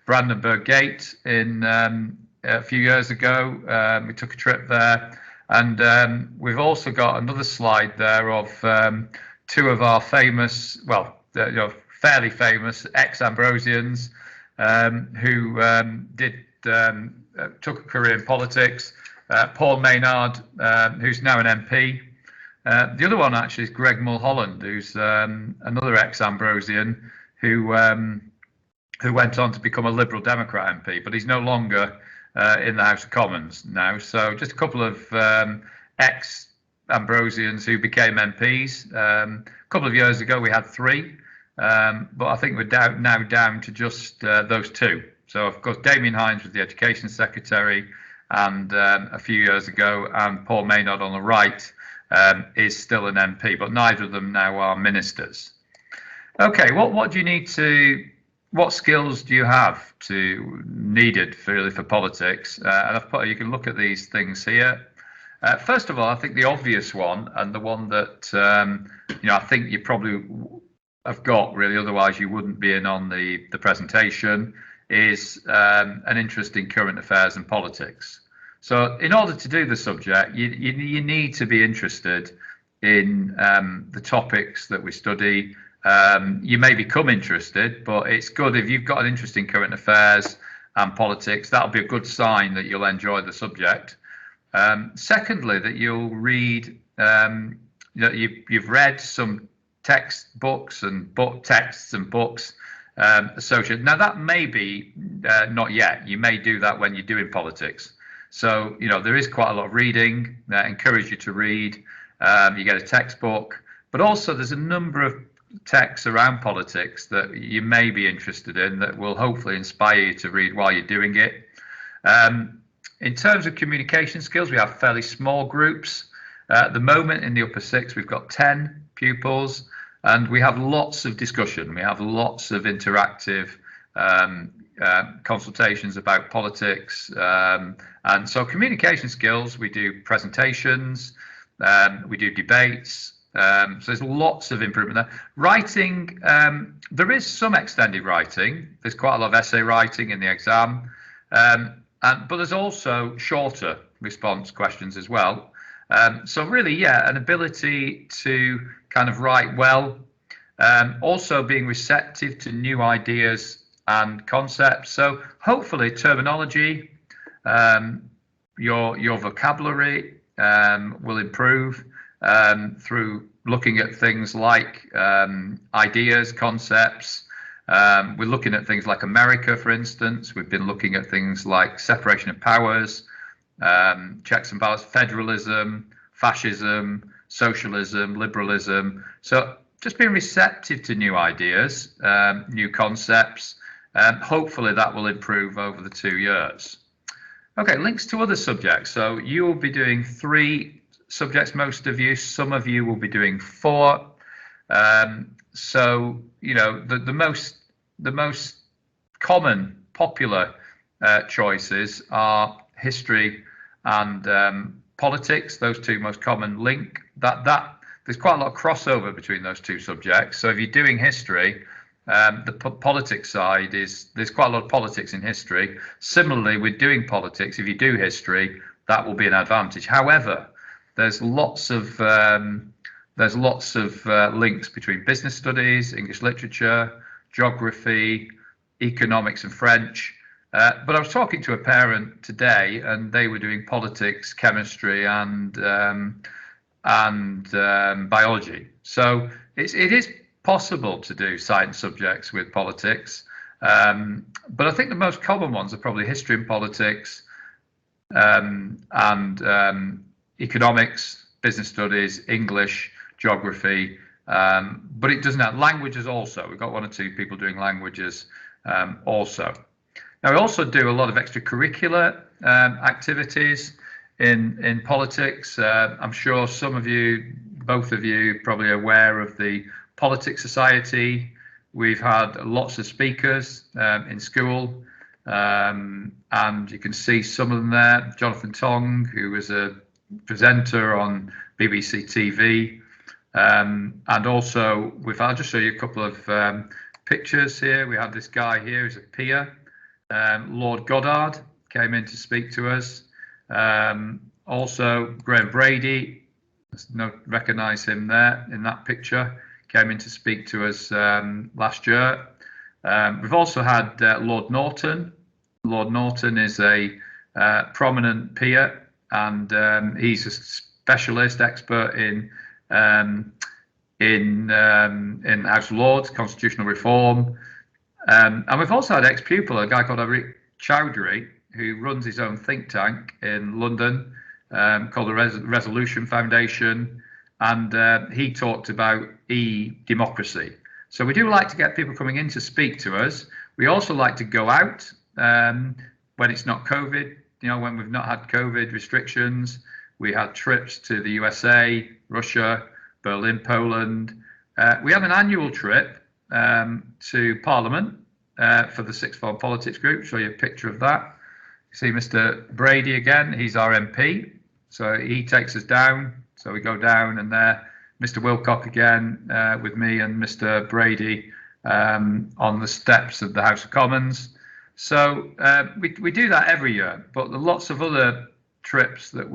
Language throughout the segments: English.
Brandenburg Gate in a few years ago. We took a trip there, and we've also got another slide there of two of our famous, well, fairly famous ex-Ambrosians who took a career in politics. Paul Maynard, who's now an MP. The other one actually is Greg Mulholland, who's another ex-Ambrosian who went on to become a Liberal Democrat MP, but he's no longer in the House of Commons now. So just a couple of ex-Ambrosians who became MPs. A couple of years ago we had three, but I think we're now down to just those two. So of course Damien Hines was the Education Secretary, and a few years ago, and Paul Maynard on the right is still an MP, but neither of them now are ministers. Okay, what do you need to? What skills do you have needed really for politics? And you can look at these things here. First of all, I think the obvious one, and the one that I think you probably have got really, otherwise you wouldn't be in on the presentation, is an interest in current affairs and politics. So in order to do the subject, you need to be interested in the topics that we study. You may become interested, but it's good if you've got an interest in current affairs and politics. That'll be a good sign that you'll enjoy the subject. Secondly, that you'll read, you've read some textbooks and texts and books associated. Now that may be not yet. You may do that when you're doing politics. So there is quite a lot of reading. I encourage you to read. You get a textbook, but also there's a number of texts around politics that you may be interested in that will hopefully inspire you to read while you're doing it. In terms of communication skills, we have fairly small groups. At the moment in the upper six, we've got 10 pupils, and we have lots of discussion. We have lots of interactive consultations about politics. And so communication skills, we do presentations, we do debates. So there's lots of improvement there. Writing, there is some extended writing. There's quite a lot of essay writing in the exam, but there's also shorter response questions as well. So really, yeah, an ability to kind of write well, also being receptive to new ideas and concepts. So hopefully terminology, your vocabulary will improve through looking at things like ideas, concepts. We're looking at things like America, for instance. We've been looking at things like separation of powers, checks and balances, federalism, fascism, socialism, liberalism. So just being receptive to new ideas, new concepts, hopefully that will improve over the 2 years. Okay, links to other subjects. So you will be doing 3 subjects, most of you. Some of you will be doing 4. So the most common, popular choices are history and politics. Those 2 most common link. There's quite a lot of crossover between those 2 subjects. So if you're doing history, the politics side there's quite a lot of politics in history. Similarly, with doing politics, if you do history, that will be an advantage. However, there's lots of links between business studies, English literature, geography, economics, and French. But I was talking to a parent today, and they were doing politics, chemistry, and biology. So it is possible to do science subjects with politics, but I think the most common ones are probably history and politics, and economics, business studies, English, geography, but it doesn't have languages also. We've got 1 or 2 people doing languages also. Now we also do a lot of extracurricular activities in politics. I'm sure some of you, both of you, probably aware of the Politics Society. We've had lots of speakers in school, and you can see some of them there. Jonathan Tong, who was a presenter on BBC TV, and also I'll just show you a couple of pictures here. We have this guy here who's a peer, Lord Goddard came in to speak to us. Also, Graham Brady, recognise him there in that picture, came in to speak to us last year. We've also had Lord Norton. Lord Norton is a prominent peer, and he's a specialist expert in House of Lords, constitutional reform. And we've also had ex-pupil, a guy called Arik Chowdhury, who runs his own think tank in London called the Resolution Foundation, and he talked about e-democracy. So we do like to get people coming in to speak to us. We also like to go out when it's not COVID, when we've not had COVID restrictions. We had trips to the USA, Russia, Berlin, Poland. We have an annual trip to Parliament for the Sixth Form Politics Group. Show you a picture of that. You see Mr. Brady again, he's our MP. So he takes us down. So we go down, and there, Mr. Wilcock again with me and Mr. Brady on the steps of the House of Commons. So we do that every year, but there are lots of other trips that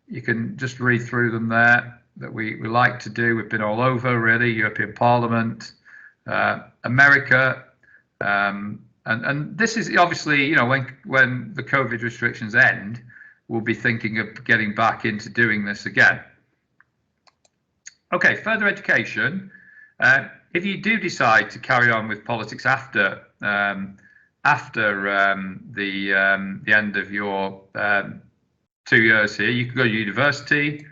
you can just read through them there, that we like to do. We've been all over, really, European Parliament, America, and this is obviously, when the COVID restrictions end, we'll be thinking of getting back into doing this again. Okay, further education. If you do decide to carry on with politics after the end of your 2 years here, you could go to university,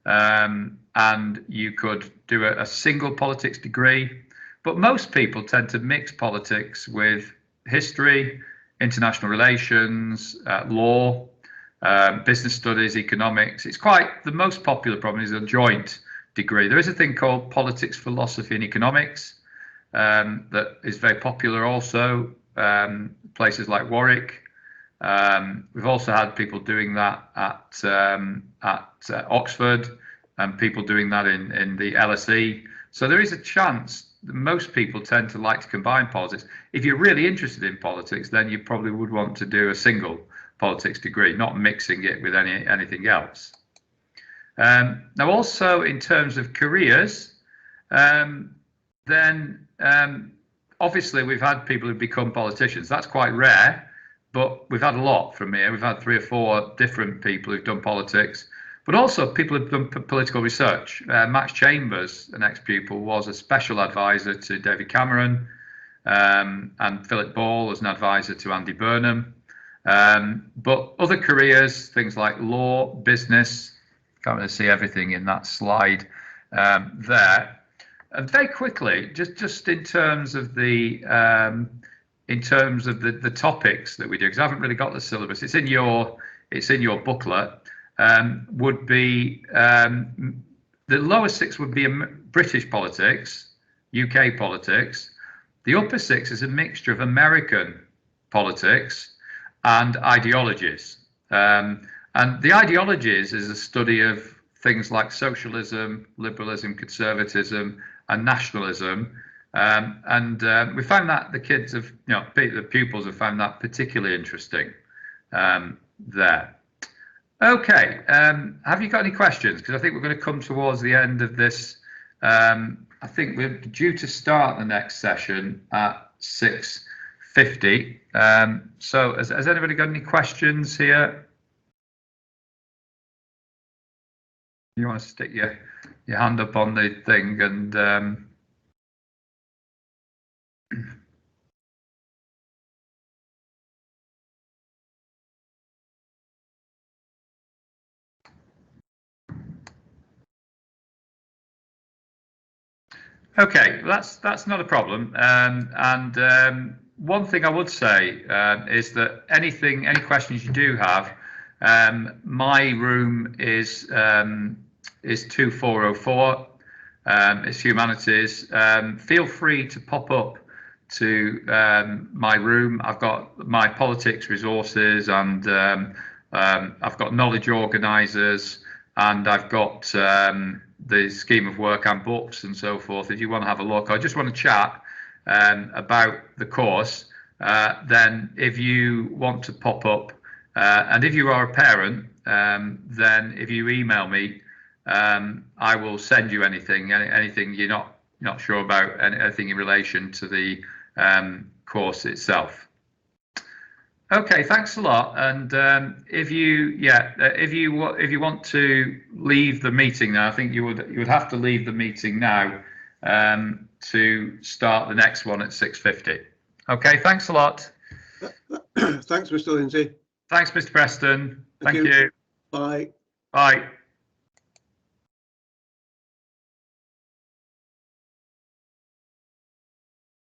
and you could do a single politics degree. But most people tend to mix politics with history, international relations, law, business studies, economics. It's quite the most popular problem is a joint degree. There is a thing called politics, philosophy, and economics that is very popular also. Places like Warwick. We've also had people doing that at Oxford, and people doing that in the LSE. So there is a chance that most people tend to like to combine politics. If you're really interested in politics, then you probably would want to do a single politics degree, not mixing it with anything else. Now, also in terms of careers, then obviously we've had people who become politicians. That's quite rare, but we've had a lot from here. We've had 3 or 4 different people who've done politics, but also people who've done political research. Max Chambers, an ex-pupil, was a special advisor to David Cameron, and Philip Ball was an advisor to Andy Burnham. But other careers, things like law, business, can't really see everything in that slide there. And very quickly, just in terms of the topics that we do, because I haven't really got the syllabus. It's in your booklet. Would be the lower 6 would be British politics, UK politics. The upper 6 is a mixture of American politics and ideologies. And the ideologies is a study of things like socialism, liberalism, conservatism, and nationalism. We found that the kids have, the pupils have found that particularly interesting there. Okay, have you got any questions? Because I think we're going to come towards the end of this. I think we're due to start the next session at 6:50. So has anybody got any questions here? You want to stick your hand up on the thing and okay, that's not a problem. One thing I would say is that any questions you do have, my room is 2404. It's humanities. Feel free to pop up to my room. I've got my politics resources, and I've got knowledge organisers, and I've got the scheme of work and books and so forth. If you want to have a look, I just want to chat about the course. then if you want to pop up, and if you are a parent, then if you email me, I will send you anything you're not sure about, anything in relation to the course itself. Okay, thanks a lot. And if you want to leave the meeting now, I think you would have to leave the meeting now to start the next one at 6:50. Okay, thanks a lot. Thanks, Mr. Lindsay. Thanks, Mr. Preston. Thank you. Bye. Bye.